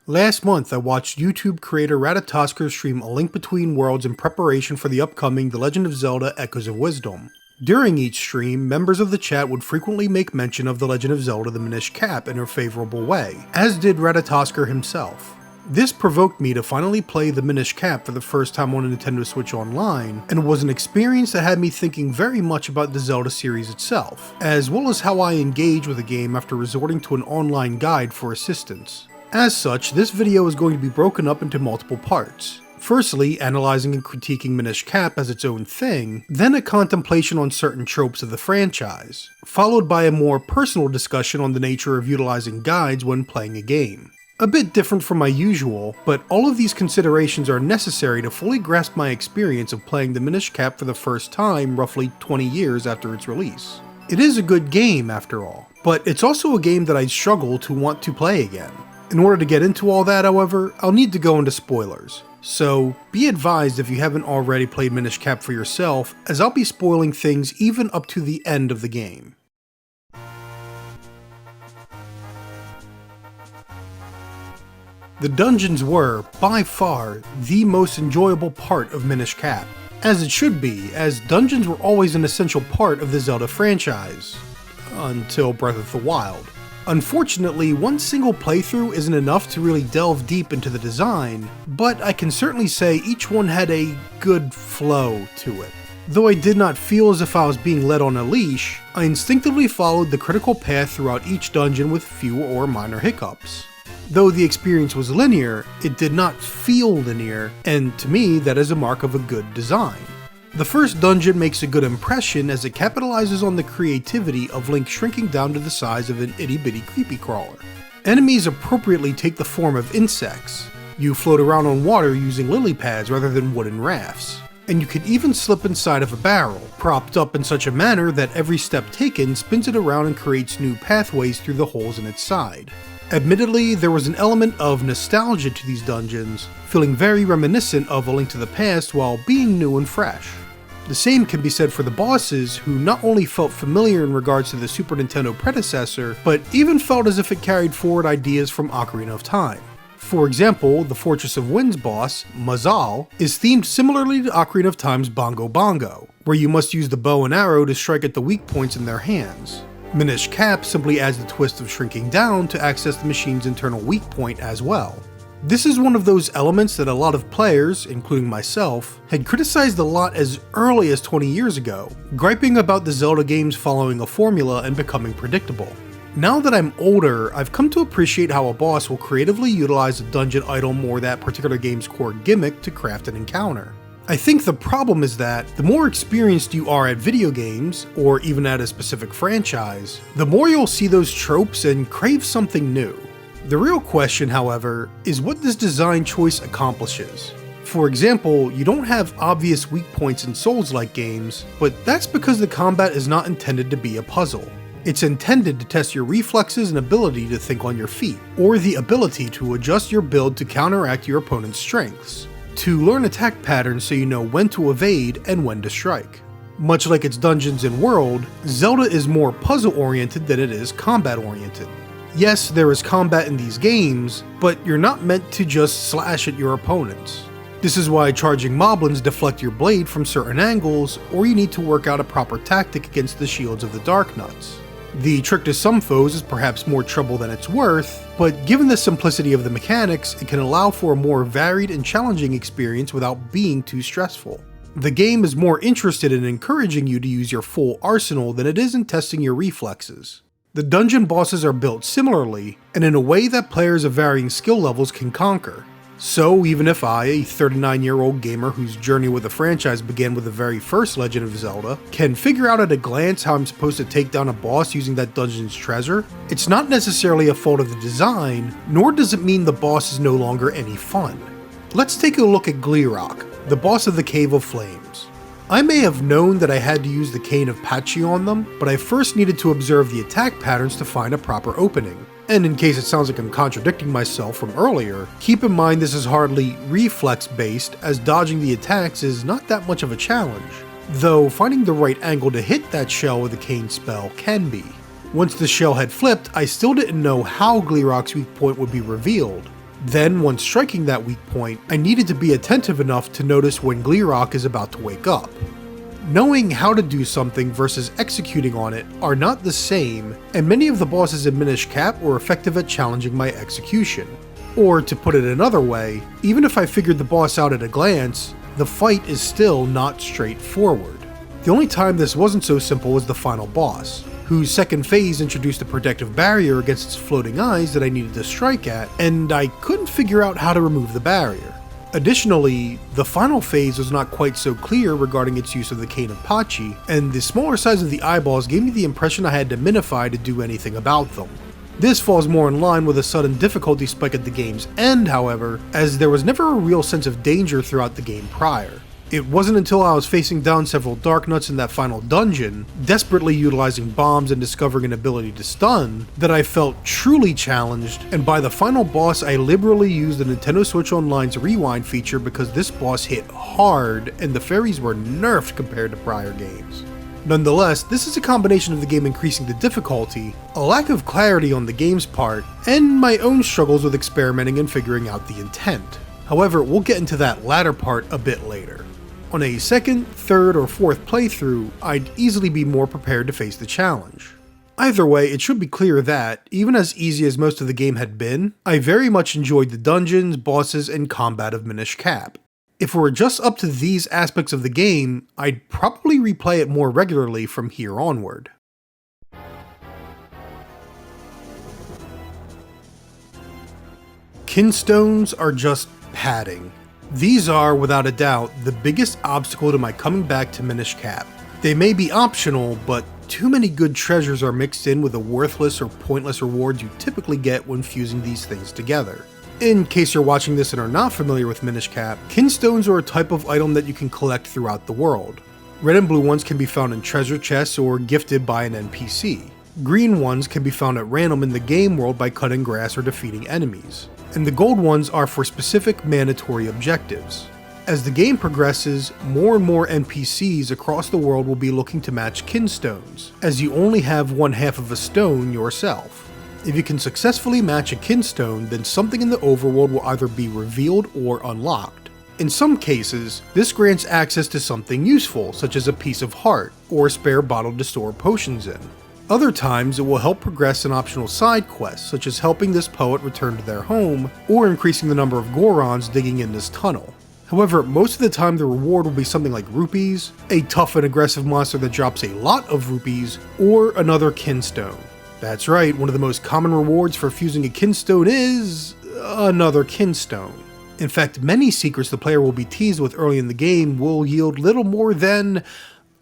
Last month, I watched YouTube creator Ratatosker stream A Link Between Worlds in preparation for the upcoming The Legend of Zelda Echoes of Wisdom. During each stream, members of the chat would frequently make mention of The Legend of Zelda the Minish Cap in a favorable way, as did Ratatosker himself. This provoked me to finally play the Minish Cap for the first time on a Nintendo Switch Online, and was an experience that had me thinking very much about the Zelda series itself, as well as how I engage with the game after resorting to an online guide for assistance. As such, this video is going to be broken up into multiple parts. Firstly, analyzing and critiquing Minish Cap as its own thing, then a contemplation on certain tropes of the franchise, followed by a more personal discussion on the nature of utilizing guides when playing a game. A bit different from my usual, but all of these considerations are necessary to fully grasp my experience of playing the Minish Cap for the first time roughly 20 years after its release. It is a good game after all, but it's also a game that I struggle to want to play again. In order to get into all that, however, I'll need to go into spoilers. So, be advised if you haven't already played Minish Cap for yourself, as I'll be spoiling things even up to the end of the game. The dungeons were, by far, the most enjoyable part of Minish Cap, as it should be, as dungeons were always an essential part of the Zelda franchise, until Breath of the Wild. Unfortunately, one single playthrough isn't enough to really delve deep into the design, but I can certainly say each one had a good flow to it. Though I did not feel as if I was being led on a leash, I instinctively followed the critical path throughout each dungeon with few or minor hiccups. Though the experience was linear, it did not feel linear, and to me that is a mark of a good design. The first dungeon makes a good impression as it capitalizes on the creativity of Link shrinking down to the size of an itty-bitty creepy crawler. Enemies appropriately take the form of insects. You float around on water using lily pads rather than wooden rafts. And you can even slip inside of a barrel, propped up in such a manner that every step taken spins it around and creates new pathways through the holes in its side. Admittedly, there was an element of nostalgia to these dungeons, feeling very reminiscent of A Link to the Past while being new and fresh. The same can be said for the bosses, who not only felt familiar in regards to the Super Nintendo predecessor, but even felt as if it carried forward ideas from Ocarina of Time. For example, the Fortress of Wind's boss, Mazal, is themed similarly to Ocarina of Time's Bongo Bongo, where you must use the bow and arrow to strike at the weak points in their hands. Minish Cap simply adds the twist of shrinking down to access the machine's internal weak point as well. This is one of those elements that a lot of players, including myself, had criticized a lot as early as 20 years ago, griping about the Zelda games following a formula and becoming predictable. Now that I'm older, I've come to appreciate how a boss will creatively utilize a dungeon item or that particular game's core gimmick to craft an encounter. I think the problem is that the more experienced you are at video games, or even at a specific franchise, the more you'll see those tropes and crave something new. The real question, however, is what this design choice accomplishes. For example, you don't have obvious weak points in Souls-like games, but that's because the combat is not intended to be a puzzle. It's intended to test your reflexes and ability to think on your feet, or the ability to adjust your build to counteract your opponent's strengths, to learn attack patterns so you know when to evade and when to strike. Much like its dungeons and world, Zelda is more puzzle-oriented than it is combat-oriented. Yes, there is combat in these games, but you're not meant to just slash at your opponents. This is why charging moblins deflect your blade from certain angles, or you need to work out a proper tactic against the shields of the Dark Nuts. The trick to some foes is perhaps more trouble than it's worth, but given the simplicity of the mechanics, it can allow for a more varied and challenging experience without being too stressful. The game is more interested in encouraging you to use your full arsenal than it is in testing your reflexes. The dungeon bosses are built similarly, and in a way that players of varying skill levels can conquer. So even if I, a 39-year-old gamer whose journey with the franchise began with the very first Legend of Zelda, can figure out at a glance how I'm supposed to take down a boss using that dungeon's treasure, it's not necessarily a fault of the design, nor does it mean the boss is no longer any fun. Let's take a look at Gleerock, the boss of the Cave of Flames. I may have known that I had to use the Cane of Pachi on them, but I first needed to observe the attack patterns to find a proper opening. And in case it sounds like I'm contradicting myself from earlier, keep in mind this is hardly reflex-based, as dodging the attacks is not that much of a challenge, though finding the right angle to hit that shell with a cane spell can be. Once the shell had flipped, I still didn't know how Gleerock's weak point would be revealed. Then, once striking that weak point, I needed to be attentive enough to notice when Gleerock is about to wake up. Knowing how to do something versus executing on it are not the same, and many of the bosses in Minish Cap were effective at challenging my execution. Or, to put it another way, even if I figured the boss out at a glance, the fight is still not straightforward. The only time this wasn't so simple was the final boss, whose second phase introduced a protective barrier against its floating eyes that I needed to strike at, and I couldn't figure out how to remove the barrier. Additionally, the final phase was not quite so clear regarding its use of the Cane of Pachi, and the smaller size of the eyeballs gave me the impression I had to minify to do anything about them. This falls more in line with a sudden difficulty spike at the game's end, however, as there was never a real sense of danger throughout the game prior. It wasn't until I was facing down several Dark Nuts in that final dungeon, desperately utilizing bombs and discovering an ability to stun, that I felt truly challenged, and by the final boss I liberally used the Nintendo Switch Online's rewind feature because this boss hit hard and the fairies were nerfed compared to prior games. Nonetheless, this is a combination of the game increasing the difficulty, a lack of clarity on the game's part, and my own struggles with experimenting and figuring out the intent. However, we'll get into that latter part a bit later. On a second, third, or fourth playthrough, I'd easily be more prepared to face the challenge. Either way, it should be clear that, even as easy as most of the game had been, I very much enjoyed the dungeons, bosses, and combat of Minish Cap. If it were just up to these aspects of the game, I'd probably replay it more regularly from here onward. Kinstones are just padding. These are, without a doubt, the biggest obstacle to my coming back to Minish Cap. They may be optional, but too many good treasures are mixed in with the worthless or pointless rewards you typically get when fusing these things together. In case you're watching this and are not familiar with Minish Cap, Kinstones are a type of item that you can collect throughout the world. Red and blue ones can be found in treasure chests or gifted by an NPC. Green ones can be found at random in the game world by cutting grass or defeating enemies. And the gold ones are for specific mandatory objectives. As the game progresses, more and more NPCs across the world will be looking to match Kinstones, as you only have one half of a stone yourself. If you can successfully match a Kinstone, then something in the overworld will either be revealed or unlocked. In some cases, this grants access to something useful, such as a piece of heart, or a spare bottle to store potions in. Other times, it will help progress an optional side quest, such as helping this poet return to their home, or increasing the number of Gorons digging in this tunnel. However, most of the time the reward will be something like rupees, a tough and aggressive monster that drops a lot of rupees, or another Kinstone. That's right, one of the most common rewards for fusing a Kinstone is another Kinstone. In fact, many secrets the player will be teased with early in the game will yield little more than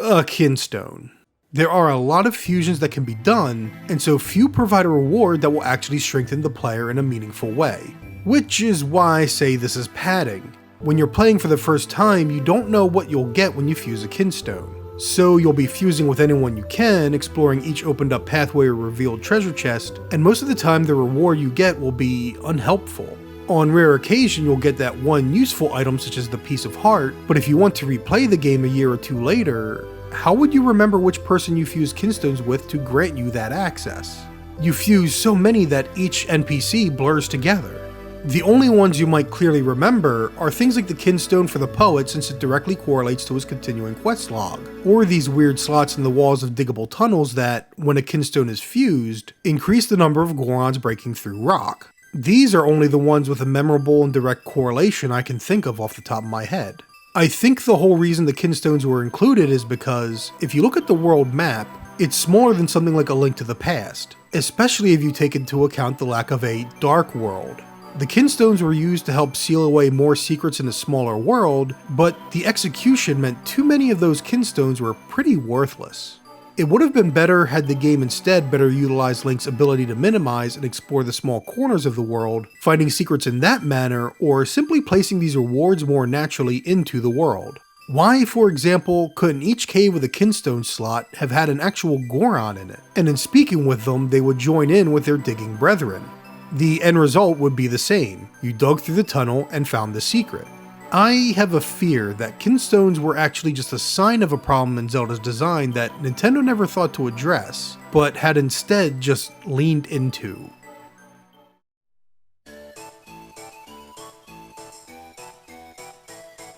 a Kinstone. There are a lot of fusions that can be done, and so few provide a reward that will actually strengthen the player in a meaningful way. Which is why I say this is padding. When you're playing for the first time, you don't know what you'll get when you fuse a Kinstone. So you'll be fusing with anyone you can, exploring each opened up pathway or revealed treasure chest, and most of the time the reward you get will be unhelpful. On rare occasion, you'll get that one useful item such as the piece of heart, but if you want to replay the game a year or two later, how would you remember which person you fused Kinstones with to grant you that access? You fuse so many that each NPC blurs together. The only ones you might clearly remember are things like the Kinstone for the poet since it directly correlates to his continuing quest log, or these weird slots in the walls of diggable tunnels that, when a Kinstone is fused, increase the number of Gorons breaking through rock. These are only the ones with a memorable and direct correlation I can think of off the top of my head. I think the whole reason the Kinstones were included is because, if you look at the world map, it's smaller than something like A Link to the Past, especially if you take into account the lack of a dark world. The Kinstones were used to help seal away more secrets in a smaller world, but the execution meant too many of those Kinstones were pretty worthless. It would have been better had the game instead better utilized Link's ability to minimize and explore the small corners of the world, finding secrets in that manner, or simply placing these rewards more naturally into the world. Why, for example, couldn't each cave with a Kinstone slot have had an actual Goron in it, and in speaking with them they would join in with their digging brethren? The end result would be the same. You dug through the tunnel and found the secret. I have a fear that Kinstones were actually just a sign of a problem in Zelda's design that Nintendo never thought to address, but had instead just leaned into.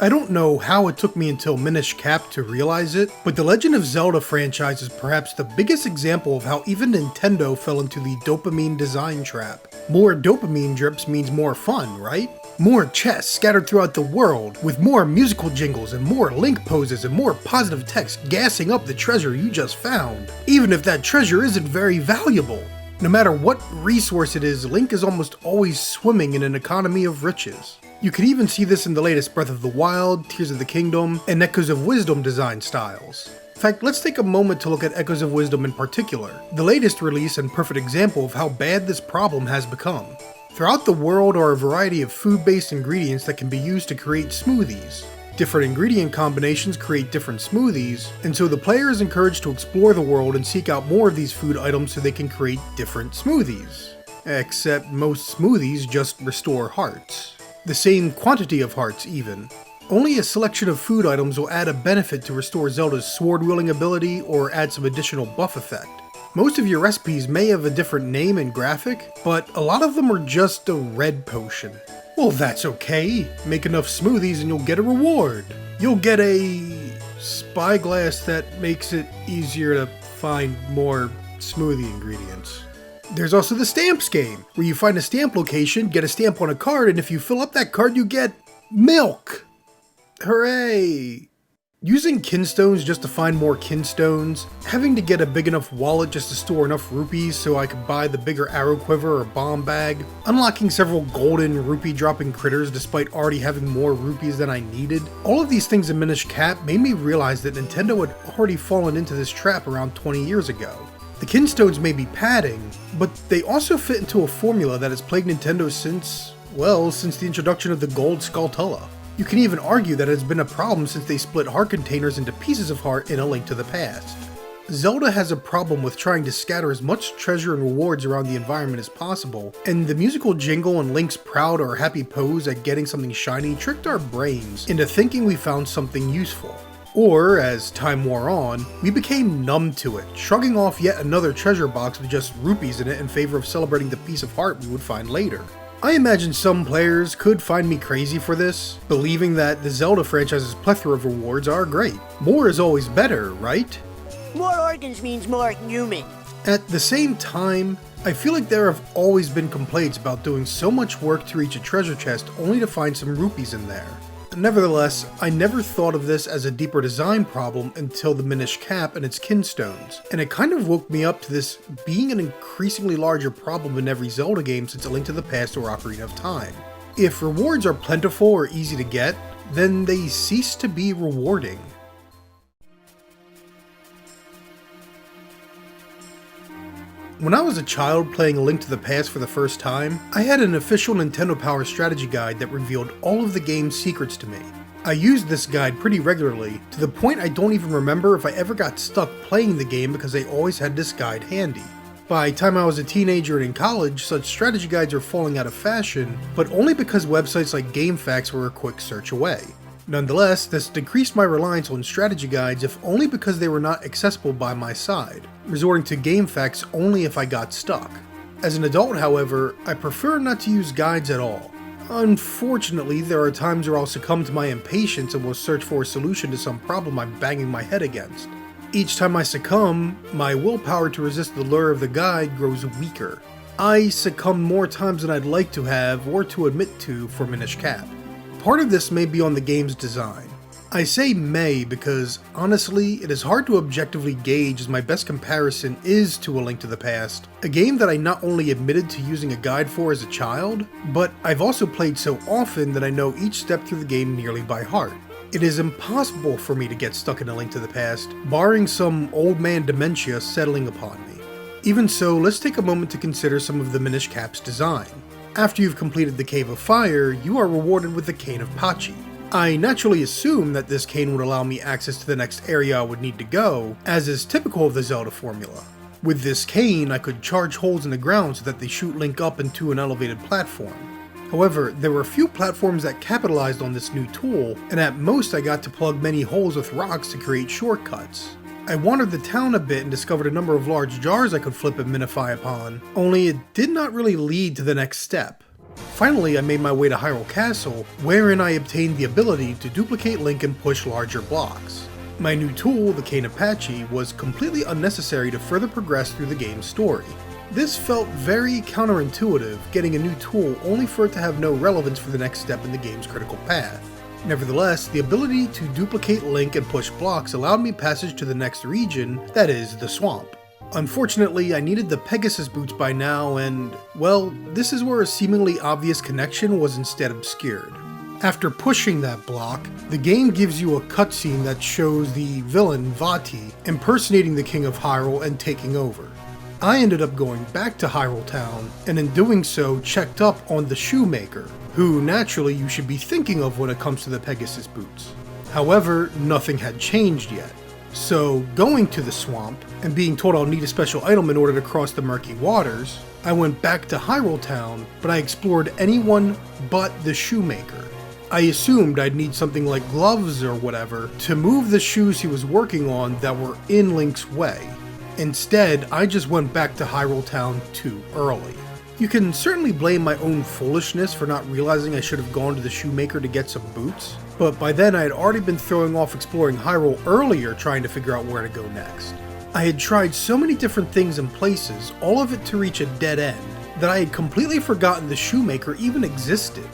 I don't know how it took me until Minish Cap to realize it, but the Legend of Zelda franchise is perhaps the biggest example of how even Nintendo fell into the dopamine design trap. More dopamine drips means more fun, right? More chests scattered throughout the world, with more musical jingles and more Link poses and more positive text gassing up the treasure you just found, even if that treasure isn't very valuable. No matter what resource it is, Link is almost always swimming in an economy of riches. You can even see this in the latest Breath of the Wild, Tears of the Kingdom, and Echoes of Wisdom design styles. In fact, let's take a moment to look at Echoes of Wisdom in particular, the latest release and perfect example of how bad this problem has become. Throughout the world are a variety of food-based ingredients that can be used to create smoothies. Different ingredient combinations create different smoothies, and so the player is encouraged to explore the world and seek out more of these food items so they can create different smoothies. Except most smoothies just restore hearts. The same quantity of hearts even. Only a selection of food items will add a benefit to restore Zelda's sword-wielding ability or add some additional buff effect. Most of your recipes may have a different name and graphic, but a lot of them are just a red potion. Well, that's okay. Make enough smoothies and you'll get a reward. You'll get a spyglass that makes it easier to find more smoothie ingredients. There's also the stamps game, where you find a stamp location, get a stamp on a card, and if you fill up that card, you get milk. Hooray! Using kinstones just to find more kinstones, having to get a big enough wallet just to store enough rupees so I could buy the bigger arrow quiver or bomb bag, unlocking several golden rupee dropping critters despite already having more rupees than I needed. All of these things in Minish Cap made me realize that Nintendo had already fallen into this trap around 20 years ago. The kinstones may be padding, but they also fit into a formula that has plagued Nintendo since the introduction of the gold Skulltula. You can even argue that it has been a problem since they split heart containers into pieces of heart in A Link to the Past. Zelda has a problem with trying to scatter as much treasure and rewards around the environment as possible, and the musical jingle and Link's proud or happy pose at getting something shiny tricked our brains into thinking we found something useful. Or, as time wore on, we became numb to it, shrugging off yet another treasure box with just rupees in it in favor of celebrating the piece of heart we would find later. I imagine some players could find me crazy for this, believing that the Zelda franchise's plethora of rewards are great. More is always better, right? More organs means more human. At the same time, I feel like there have always been complaints about doing so much work to reach a treasure chest only to find some rupees in there. Nevertheless, I never thought of this as a deeper design problem until the Minish Cap and its kinstones, and it kind of woke me up to this being an increasingly larger problem in every Zelda game since A Link to the Past or Ocarina of Time. If rewards are plentiful or easy to get, then they cease to be rewarding. When I was a child playing A Link to the Past for the first time, I had an official Nintendo Power strategy guide that revealed all of the game's secrets to me. I used this guide pretty regularly, to the point I don't even remember if I ever got stuck playing the game because I always had this guide handy. By the time I was a teenager and in college, such strategy guides are falling out of fashion, but only because websites like GameFAQs were a quick search away. Nonetheless, this decreased my reliance on strategy guides if only because they were not accessible by my side, resorting to GameFAQs only if I got stuck. As an adult, however, I prefer not to use guides at all. Unfortunately, there are times where I'll succumb to my impatience and will search for a solution to some problem I'm banging my head against. Each time I succumb, my willpower to resist the lure of the guide grows weaker. I succumb more times than I'd like to have or to admit to for Minish Cap. Part of this may be on the game's design. I say may because, honestly, it is hard to objectively gauge as my best comparison is to A Link to the Past, a game that I not only admitted to using a guide for as a child, but I've also played so often that I know each step through the game nearly by heart. It is impossible for me to get stuck in A Link to the Past, barring some old man dementia settling upon me. Even so, let's take a moment to consider some of the Minish Cap's design. After you've completed the Cave of Fire, you are rewarded with the Cane of Pachi. I naturally assumed that this cane would allow me access to the next area I would need to go, as is typical of the Zelda formula. With this cane, I could charge holes in the ground so that they shoot Link up into an elevated platform. However, there were a few platforms that capitalized on this new tool, and at most I got to plug many holes with rocks to create shortcuts. I wandered the town a bit and discovered a number of large jars I could flip and minify upon, only it did not really lead to the next step. Finally, I made my way to Hyrule Castle, wherein I obtained the ability to duplicate Link and push larger blocks. My new tool, the Cane Apache, was completely unnecessary to further progress through the game's story. This felt very counterintuitive, getting a new tool only for it to have no relevance for the next step in the game's critical path. Nevertheless, the ability to duplicate Link and push blocks allowed me passage to the next region, that is, the swamp. Unfortunately, I needed the Pegasus boots by now and, well, this is where a seemingly obvious connection was instead obscured. After pushing that block, the game gives you a cutscene that shows the villain, Vati, impersonating the King of Hyrule and taking over. I ended up going back to Hyrule Town, and in doing so checked up on the Shoemaker, who naturally you should be thinking of when it comes to the Pegasus boots. However, nothing had changed yet. So, going to the swamp, and being told I'll need a special item in order to cross the murky waters, I went back to Hyrule Town, but I explored anyone but the Shoemaker. I assumed I'd need something like gloves or whatever to move the shoes he was working on that were in Link's way. Instead, I just went back to Hyrule Town too early. You can certainly blame my own foolishness for not realizing I should have gone to the Shoemaker to get some boots, but by then I had already been throwing off exploring Hyrule earlier trying to figure out where to go next. I had tried so many different things and places, all of it to reach a dead end, that I had completely forgotten the Shoemaker even existed.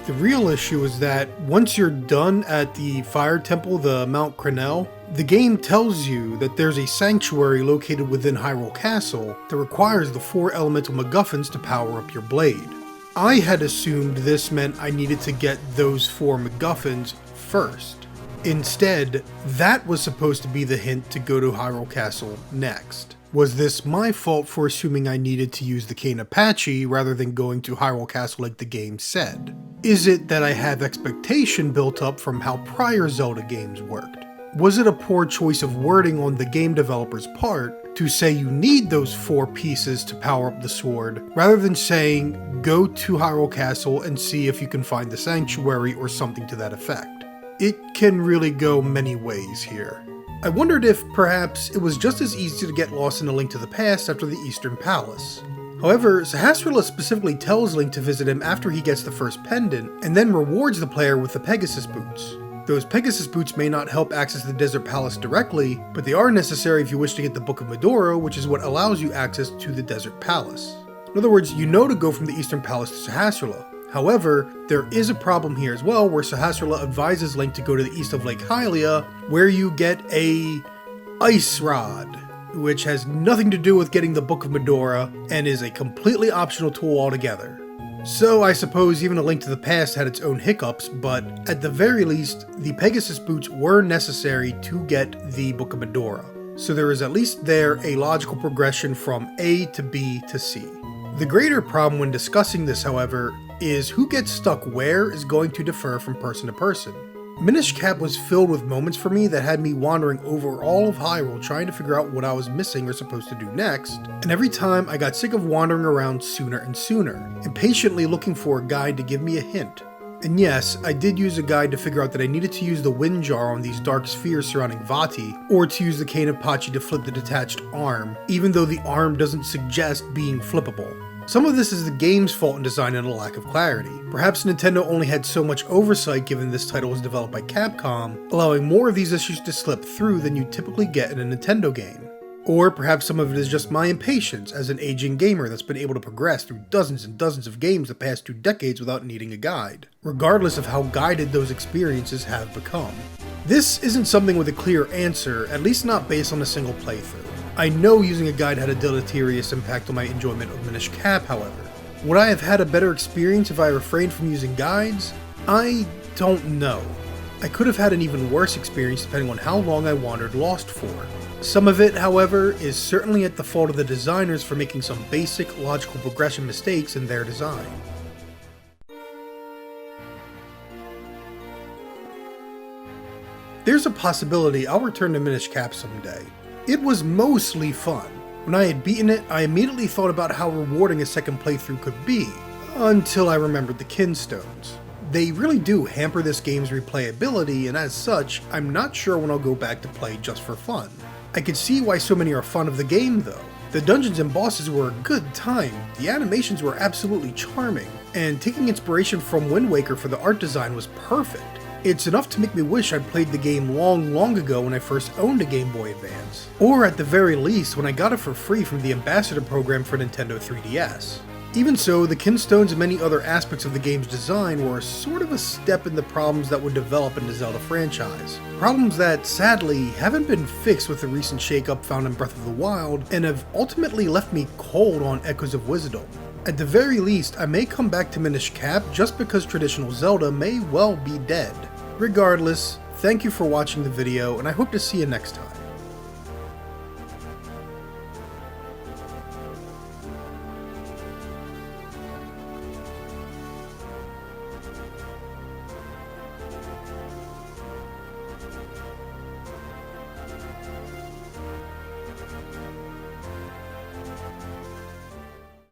The real issue is that once you're done at the Fire Temple, the Mount Crenel, the game tells you that there's a sanctuary located within Hyrule Castle that requires the 4 elemental MacGuffins to power up your blade. I had assumed this meant I needed to get those 4 MacGuffins first. Instead, that was supposed to be the hint to go to Hyrule Castle next. Was this my fault for assuming I needed to use the Cane Apache rather than going to Hyrule Castle like the game said? Is it that I have expectation built up from how prior Zelda games worked? Was it a poor choice of wording on the game developer's part to say you need those 4 pieces to power up the sword, rather than saying go to Hyrule Castle and see if you can find the sanctuary or something to that effect? It can really go many ways here. I wondered if perhaps it was just as easy to get lost in A Link to the Past after the Eastern Palace. However, Sahasrahla specifically tells Link to visit him after he gets the first pendant, and then rewards the player with the Pegasus boots. Those Pegasus boots may not help access the Desert Palace directly, but they are necessary if you wish to get the Book of Medora, which is what allows you access to the Desert Palace. In other words, you know to go from the Eastern Palace to Sahasrahla. However, there is a problem here as well, where Sahasrahla advises Link to go to the east of Lake Hylia, where you get a Ice Rod, which has nothing to do with getting the Book of Medora, and is a completely optional tool altogether. So I suppose even A Link to the Past had its own hiccups, but at the very least, the Pegasus boots were necessary to get the Book of Medora. So there is at least there a logical progression from A to B to C. The greater problem when discussing this, however, is who gets stuck where is going to differ from person to person. Minish Cap was filled with moments for me that had me wandering over all of Hyrule trying to figure out what I was missing or supposed to do next, and every time I got sick of wandering around sooner and sooner, impatiently looking for a guide to give me a hint. And yes, I did use a guide to figure out that I needed to use the wind jar on these dark spheres surrounding Vati, or to use the Cane Apache to flip the detached arm, even though the arm doesn't suggest being flippable. Some of this is the game's fault in design and a lack of clarity. Perhaps Nintendo only had so much oversight given this title was developed by Capcom, allowing more of these issues to slip through than you typically get in a Nintendo game. Or perhaps some of it is just my impatience as an aging gamer that's been able to progress through dozens and dozens of games the past 2 decades without needing a guide, regardless of how guided those experiences have become. This isn't something with a clear answer, at least not based on a single playthrough. I know using a guide had a deleterious impact on my enjoyment of Minish Cap, however. Would I have had a better experience if I refrained from using guides? I don't know. I could have had an even worse experience depending on how long I wandered lost for. Some of it, however, is certainly at the fault of the designers for making some basic logical progression mistakes in their design. There's a possibility I'll return to Minish Cap someday. It was mostly fun. When I had beaten it, I immediately thought about how rewarding a second playthrough could be, until I remembered the Kinstones. They really do hamper this game's replayability, and as such, I'm not sure when I'll go back to play just for fun. I could see why so many are fond of the game though. The dungeons and bosses were a good time, the animations were absolutely charming, and taking inspiration from Wind Waker for the art design was perfect. It's enough to make me wish I'd played the game long ago when I first owned a Game Boy Advance, or at the very least when I got it for free from the Ambassador program for Nintendo 3DS. Even so, the kinstones and many other aspects of the game's design were sort of a step in the problems that would develop in the Zelda franchise. Problems that, sadly, haven't been fixed with the recent shakeup found in Breath of the Wild, and have ultimately left me cold on Echoes of Wisdom. At the very least, I may come back to Minish Cap just because traditional Zelda may well be dead. Regardless, thank you for watching the video, and I hope to see you next time.